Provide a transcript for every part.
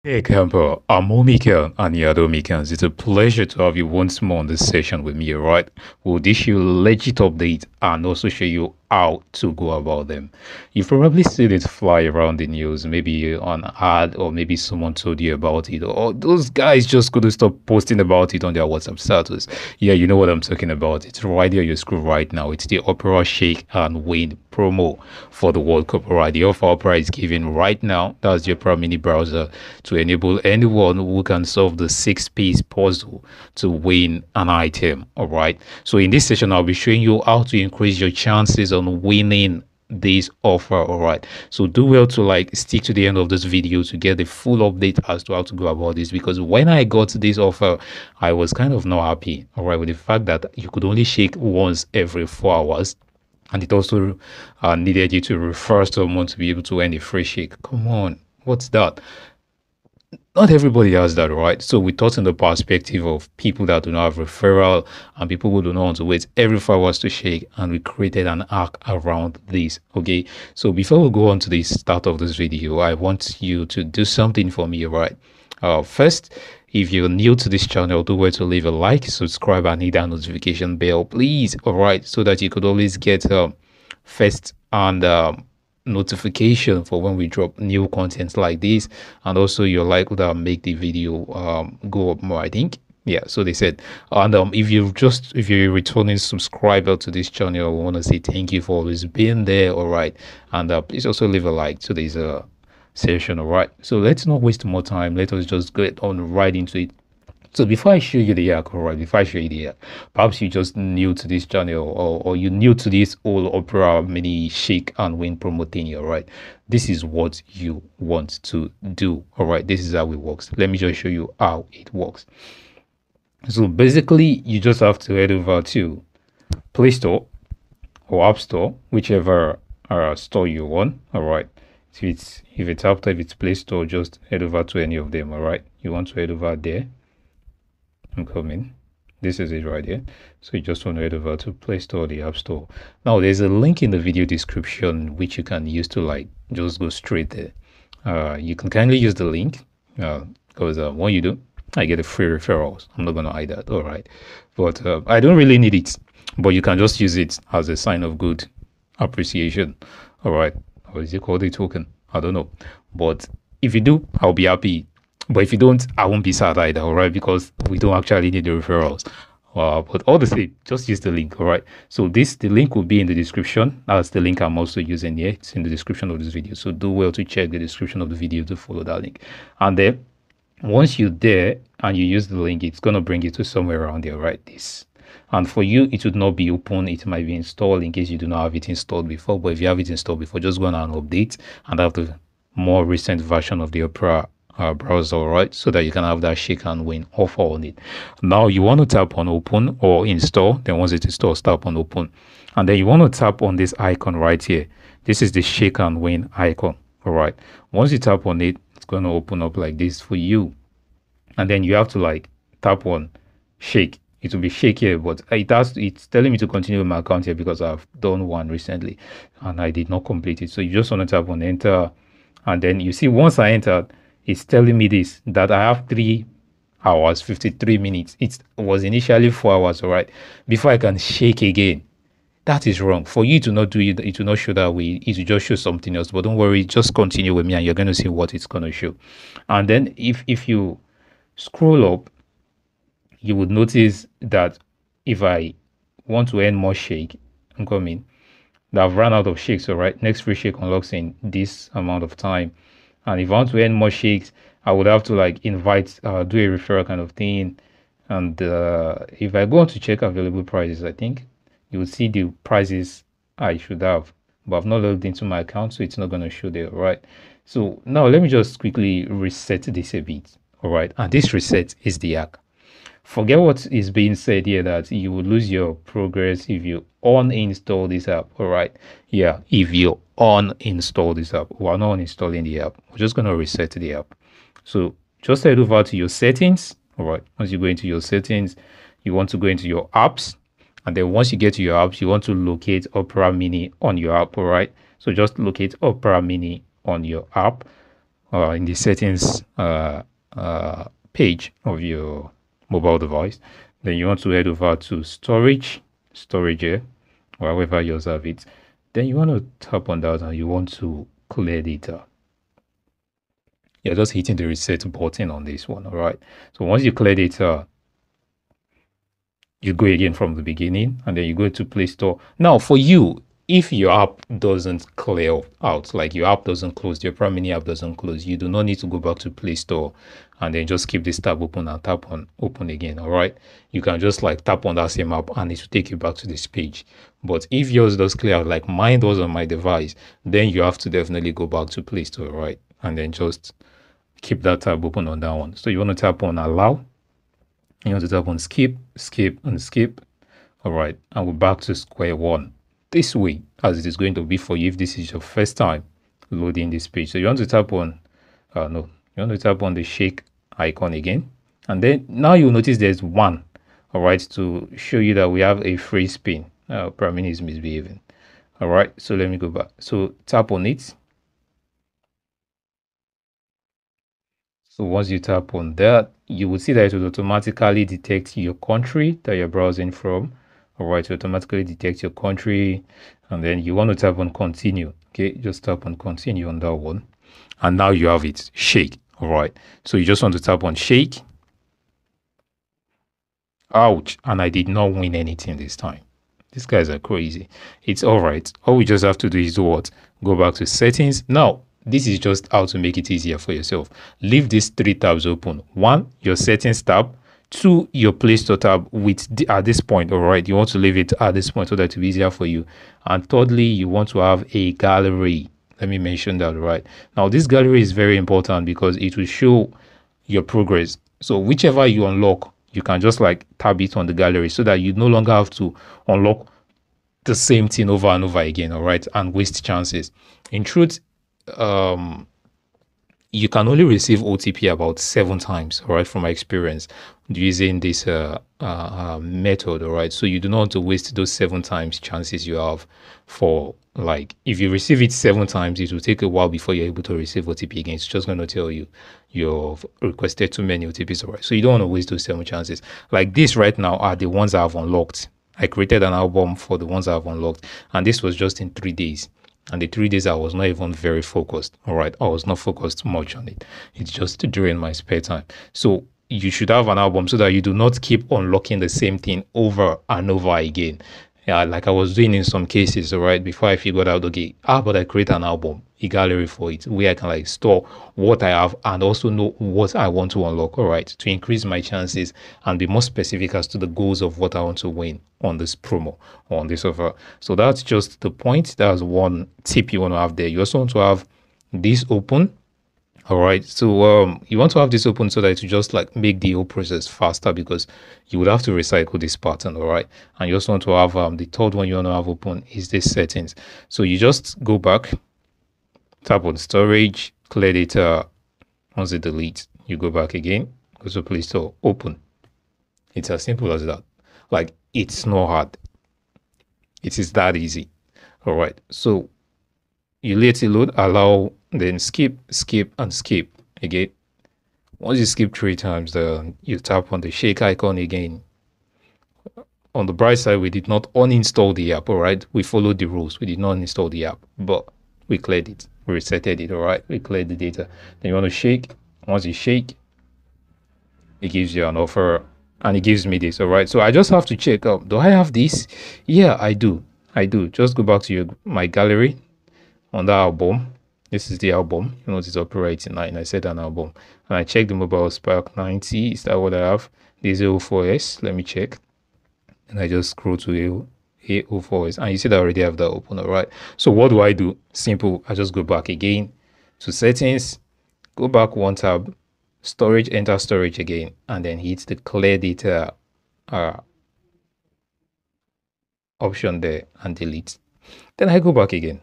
Hey Camper, I'm OMMICANG and the other OMMICANGs. It's a pleasure to have you once more on this session with me, alright? We'll dish you legit updates and also show you how to go about them. You've probably seen it fly around the news, maybe on ad or maybe someone told you about it, or those guys just couldn't stop posting about it on their WhatsApp status. Yeah, you know what I'm talking about. It's right there on your screen right now. It's the Opera Shake and Win promo for the World Cup. Alright, the offer Opera is giving right now. That's your Opera mini browser to enable anyone who can solve the six-piece puzzle to win an item. Alright, so in this session, I'll be showing you how to increase your chances on winning this offer. All right, so do well to stick to the end of this video to get the full update as to how to go about this, because when I got this offer I was kind of not happy, all right, with the fact that you could only shake once every 4 hours, and it also needed you to refer someone to be able to earn a free shake. Come on, what's that? Not everybody has that, right? So we thought in the perspective of people that do not have referral and people who do not want to wait every 5 hours to shake, and we created an arc around this. Okay, so before we go on to the start of this video, I want you to do something for me, right? First, if you're new to this channel, do well to leave a like, subscribe, and hit that notification bell, please. All right, so that you could always get first and notification for when we drop new content like this, and also your like would make the video go up more, I think. Yeah, so they said. And if you're a returning subscriber to this channel, I want to say thank you for always being there. All right, and please also leave a like to this session. All right, so let's not waste more time. Let us just get on right into it. So before I show you the hack, all right, before I show you the hack, perhaps you're just new to this channel, or you're new to this whole Opera mini shake and win promo thing, all right? This is what you want to do, all right? This is how it works. Let me just show you how it works. So basically, you just have to head over to Play Store or App Store, whichever store you want, all right? So if it's Play Store, just head over to any of them, all right? You want to head over there. I'm coming. This is it right here. So you just want to head over to Play Store or the App Store. Now there's a link in the video description which you can use to just go straight there. You can kindly use the link because when you do, I get a free referrals. I'm not gonna hide that, all right? But I don't really need it, but you can just use it as a sign of good appreciation, all right? Or is it called a token? I don't know, but if you do, I'll be happy. But if you don't, I won't be sad either, all right? Because we don't actually need the referrals. But all the same, just use the link, all right? So the link will be in the description. That's the link I'm also using here. It's in the description of this video. So do well to check the description of the video to follow that link. And then once you're there and you use the link, it's going to bring you to somewhere around there, right? This. And for you, it would not be open. It might be installed in case you do not have it installed before. But if you have it installed before, just go on and update and have the more recent version of the Opera browser, all right, so that you can have that shake and win offer on it. Now you want to tap on open or install. Then once it's installed, tap on open, and then you want to tap on this icon right here. This is the shake and win icon, all right. Once you tap on it, it's going to open up like this for you, and then you have to tap on shake. It will be shake here, but it's telling me to continue with my account here because I've done one recently and I did not complete it. So you just want to tap on enter, and then you see once I entered, it's telling me this, that I have 3 hours 53 minutes. It was initially 4 hours, all right, before I can shake again. That is wrong. For you to not do it, it will not show that way. It will just show something else. But don't worry, just continue with me and you're going to see what it's going to show. And then if you scroll up, you would notice that if I want to earn more shake, I'm coming, that I've run out of shakes, all right. Next free shake unlocks in this amount of time. And if I want to earn more shakes, I would have to invite, do a referral kind of thing. And if I go on to check available prices, I think you will see the prices I should have, but I've not logged into my account, so it's not going to show there, right? So now let me just quickly reset this a bit, all right? And this reset is the hack. Forget what is being said here that you will lose your progress if you uninstall this app, all right? Yeah, if you uninstall this app. We're not uninstalling the app. We're just going to reset the app. So just head over to your settings, all right? Once you go into your settings, you want to go into your apps, and then once you get to your apps, you want to locate Opera Mini on your app, all right? So just locate Opera Mini on your app. in the settings page of your mobile device. Then you want to head over to storage here, wherever you have it. Then you want to tap on that and you want to clear data. You're just hitting the reset button on this one. All right. So once you clear data, you go again from the beginning and then you go to Play Store. Now for you, if your app doesn't clear out, like your app doesn't close, your operamini app doesn't close, you do not need to go back to Play Store and then just keep this tab open and tap on open again. All right. You can just like tap on that same app and it will take you back to this page. But if yours does clear out, like mine does on my device, then you have to definitely go back to Play Store, right? And then just keep that tab open on that one. So you want to tap on allow. You want to tap on skip, skip, and skip. All right, and we're back to square one. This way, as it is going to be for you if this is your first time loading this page. So you want to tap on, you want to tap on the shake icon again. And then now you'll notice there's one, all right, to show you that we have a free spin. Operamini is misbehaving. All right, so let me go back. So tap on it. So once you tap on that, you will see that it will automatically detect your country that you're browsing from. All right, to automatically detect your country, and then you want to tap on continue. Okay, just tap on continue on that one, and now you have it shake. All right, so you just want to tap on shake. Ouch, and I did not win anything this time. These guys are crazy. It's all right. All we just have to do is do what? Go back to settings. Now, this is just how to make it easier for yourself. Leave these three tabs open. One, your settings tab. Two, your Play Store tab at this point. All right, you want to leave it at this point so that it will be easier for you. And thirdly, you want to have a gallery. Let me mention that, right? Now, this gallery is very important because it will show your progress. So whichever you unlock, you can just like tab it on the gallery so that you no longer have to unlock the same thing over and over again, all right, and waste chances. In truth, you can only receive OTP about 7 times, all right, from my experience using this method, all right. So you do not want to waste those 7 times chances you have for, like, if you receive it 7 times, it will take a while before you're able to receive OTP again. It's just going to tell you you've requested too many OTPs, all right. So you don't want to waste those 7 chances. Like this right now are the ones I've unlocked. I created an album for the ones I've unlocked, and this was just in 3 days. And the 3 days I was not even very focused. All right, I was not focused much on it. It's just during my spare time. So you should have an album so that you do not keep unlocking the same thing over and over again. Yeah, like I was doing in some cases, all right, before I figured out, okay, how about I create an album, a gallery for it, where I can like store what I have and also know what I want to unlock, all right, to increase my chances and be more specific as to the goals of what I want to win on this promo or on this offer. So that's just the point. That's one tip you want to have there. You also want to have this open. All right, so you want to have this open so that it will just like make the whole process faster because you would have to recycle this pattern. All right, and you also want to have the third one you want to have open is this settings. So you just go back, tap on storage, clear data. Once it deletes, you go back again, go to Play Store, open. It's as simple as that. Like, it's not hard. It is that easy. All right, so you let it load, allow, then skip, skip, and skip again. Once you skip 3 times, then you tap on the shake icon again. On the bright side, we did not uninstall the app, all right? We followed the rules. We did not uninstall the app, but we cleared it. We resetted it, all right? We cleared the data. Then you want to shake. Once you shake, it gives you an offer, and it gives me this, all right? So I just have to check out, do I have this? Yeah, I do. I do. Just go back to my gallery on the album. This is the album. You know, it's operating 9. I said an album. And I checked the mobile Spark 90. Is that what I have? This A04S. Let me check. And I just scroll to A04S. And you see that I already have that open, all right? So what do I do? Simple. I just go back again to settings. Go back 1 tab. Storage, enter storage again. And then hit the clear data option there and delete. Then I go back again.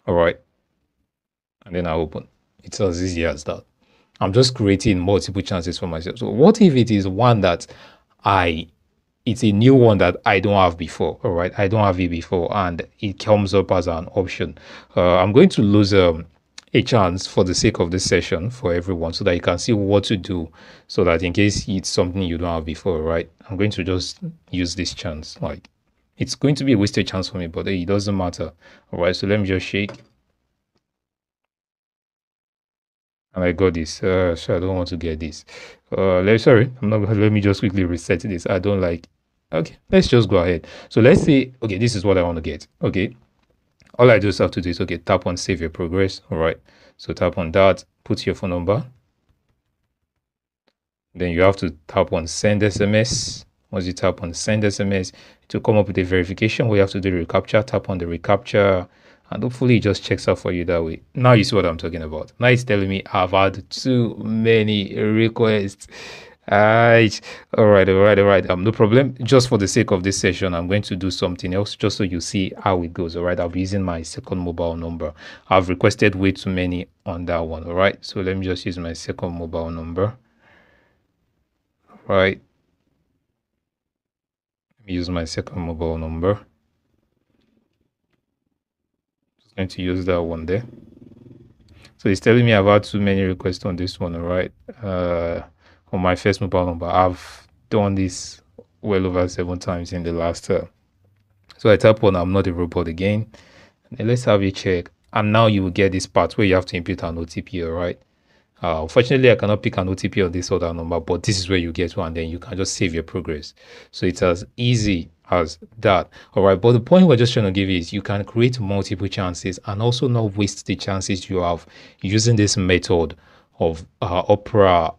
All right, and then I open. It's as easy as that. I'm just creating multiple chances for myself. So what if it is one that it's a new one that I don't have before, all right? I don't have it before, and it comes up as an option. I'm going to lose a chance for the sake of this session for everyone so that you can see what to do, so that in case it's something you don't have before, right? I'm going to just use this chance. Like, it's going to be a wasted chance for me, but hey, it doesn't matter. All right, so let me just shake. And I got this. So I don't want to get this. Sorry, I'm not. Let me just quickly reset this. I don't like. Okay, let's just go ahead. So let's say, okay, this is what I want to get. Okay, all I just have to do is, okay, tap on save your progress. All right, so tap on that, put your phone number. Then you have to tap on send SMS. Once you tap on send SMS, it will come up with a verification where you have to do the reCAPTCHA. Tap on the reCAPTCHA, and hopefully it just checks out for you that way. Now you see what I'm talking about. Now it's telling me I've had too many requests. Alright, all right. No problem. Just for the sake of this session, I'm going to do something else just so you see how it goes. All right, I'll be using my second mobile number. I've requested way too many on that one. All right, so let me just use my second mobile number. All right, let me use my second mobile number. Just going to use that one there. So it's telling me I've had too many requests on this one. All right, on my first mobile number, I've done this well over 7 times in the last so I tap on I'm not a robot again, and let's have a check. And now you will get this part where you have to input an OTP. All right, unfortunately I cannot pick an OTP on this other number, but this is where you get one. Then you can just save your progress. So it's as easy as that. All right, but the point we're just trying to give is you can create multiple chances and also not waste the chances you have using this method of opera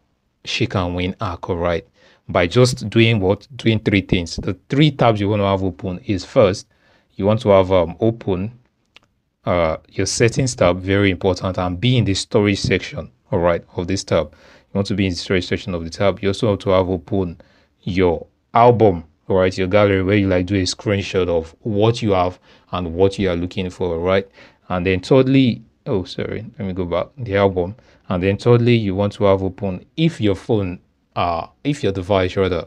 shake and win arc. All right, by just doing 3 things. The 3 tabs you want to have open is, first, you want to have open your settings tab, very important, and be in the storage section, all right, of this tab. You want to be in the storage section of the tab. You also have to have open your album, all right, your gallery, where you like do a screenshot of what you have and what you are looking for, all right. And then thirdly, oh sorry, let me go back, the album. And then thirdly, you want to have open, if your phone if your device rather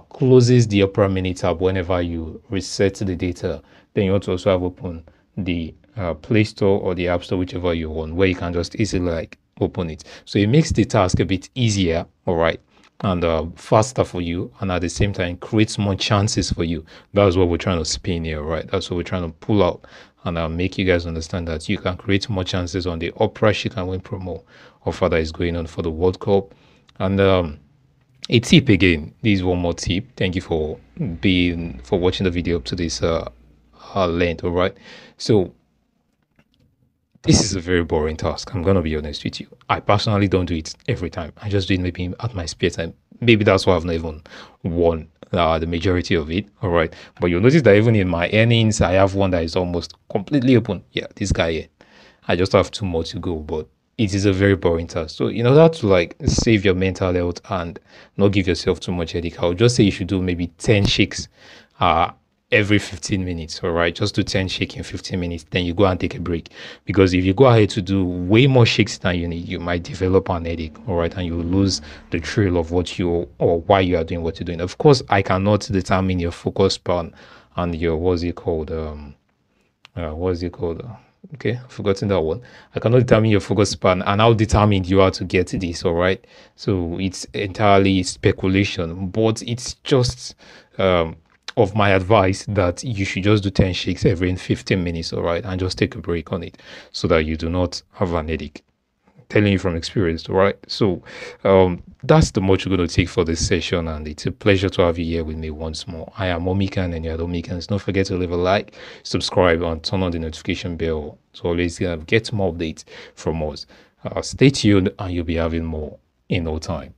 closes the operamini tab whenever you reset the data, then you want to also have open the Play Store or the App Store, whichever you want, where you can just easily like open it. So it makes the task a bit easier, all right, and faster for you, and at the same time creates more chances for you. That's what we're trying to spin here, right? That's what we're trying to pull out, and make you guys understand that you can create more chances on the Opera Shake and Win promo offer that is going on for the World Cup. And a tip again, this is one more tip. Thank you for watching the video up to this length. All right, so this is a very boring task. I'm gonna be honest with you. I personally don't do it every time. I just do it maybe at my spare time. Maybe that's why I've not even won the majority of it. All right, but you'll notice that even in my earnings, I have one that is almost completely open. Yeah, this guy here. I just have 2 more to go, but it is a very boring task. So in order to like save your mental health and not give yourself too much headache, I would just say you should do maybe 10 shakes every 15 minutes. All right, just do 10 shakes in 15 minutes, then you go and take a break. Because if you go ahead to do way more shakes than you need, you might develop an headache. All right, and you will lose the trail of what you or why you are doing what you're doing. Of course, I cannot determine your focus span and your what's it called okay, I've forgotten that one. I cannot determine your focus span, and how determined you are to get this. All right, so it's entirely speculation, but it's just of my advice that you should just do 10 shakes every 15 minutes. All right, and just take a break on it so that you do not have an headache. Telling you from experience, right? So that's the much you're going to take for this session, and it's a pleasure to have you here with me once more. I am OMMICANG, and you're OMMICANGS. Don't forget to leave a like, subscribe, and turn on the notification bell to always get more updates from us. Stay tuned, and you'll be having more in no time.